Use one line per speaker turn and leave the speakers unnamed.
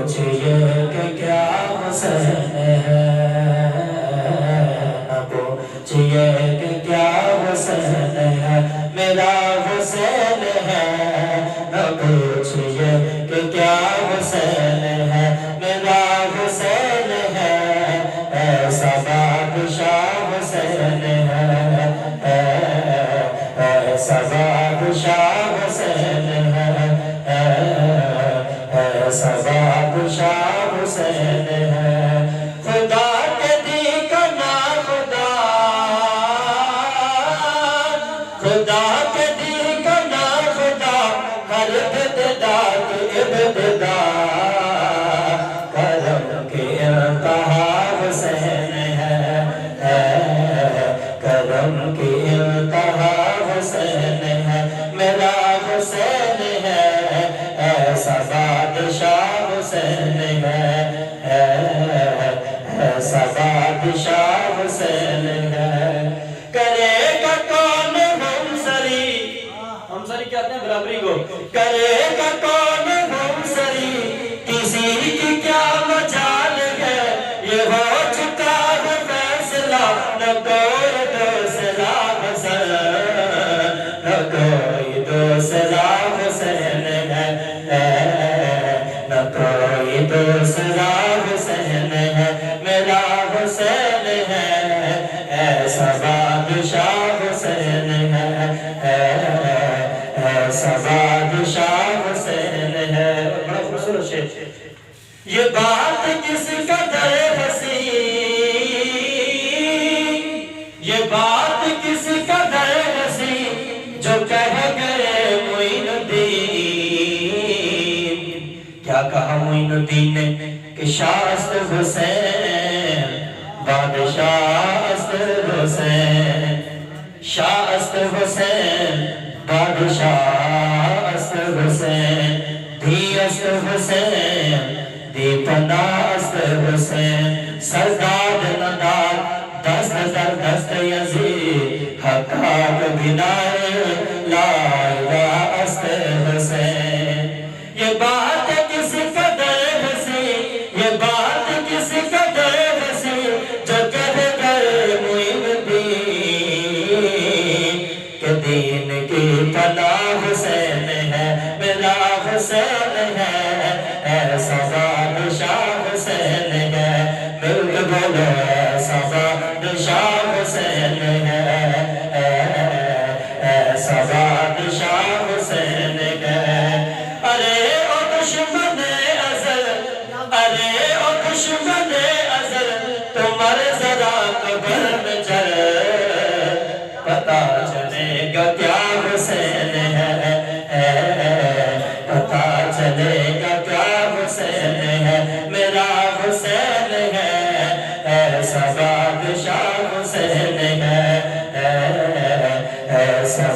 پوچھئے کہ کیا حسین ہے، نہ پوچھئے کہ کیا حسین ہے، میرا حسین ہے، نہ پوچھئے کہ کیا حسین ہے، میرا حسین ہے، ایسا بادشاہ حسین ہے، ایسا بادشاہ حسین ہے، ایسا بادشاہ حسین ہے، خدا کے دی کا ناخدا، خدا کے دی کا ناخدا، ہر ابتدا کی ابتدا، کرم کی انتہا حسین ہے، کرم کی انتہا حسین ہے، میرا حسین ہے، ایسا بادشاہ حسین ہے، ایسا بادشاہ حسین ہے، کرے گا کون ہمسری، ہمسری کہتے ہیں برابری کو، کرے گا کون ہمسری، کسی کی کیا مجال ہے، یہ ہو چکا ہے فیصلہ، نہ کوئی دوسرا حسین، نہ کوئی دوسرا حسین ہے، نہ کوئی دوسرا حسین ہے، میرا حسین ہے، ایسا بادشاہ حسین ہے، ایسا بادشاہ حسین ہے۔ بڑا خوبصورت شعر، یہ بات کس قدر ہنسی، یہ بات کس قدر ہنسی، جو کہہ گئے معین الدین، کیا کہا معین الدین نے کہ شاہ است حسین، بادشاہ است حسین، شاہ است حسین، بادشاہ است حسین، دھی است حسین، دی پناہ است حسین، سرداد نداد دست در دست یزید، حقاق بنائے لا الہ است حسین، یہ بات کس قدر ہنسی، یہ بات کس قدر ہنسی، جو کہہ گئے معین الدین کہ دین کی پناہ حسین ہے، میرا حسین ہے، ایسا بادشاہ حسین ہے، مل کے بولو ایسا بادشاہ حسین ہے، ایسا بادشاہ حسین ہے، ارے او دشمن ازل، ارے او دشمن ازل، تمہار ذرا قبر میں چل، پتا چلے گا کیا حسین ہے، پتا چلے گا کیا حسین ہے، میرا حسین ہے، ایسا بادشاہ حسین ہے، ایسا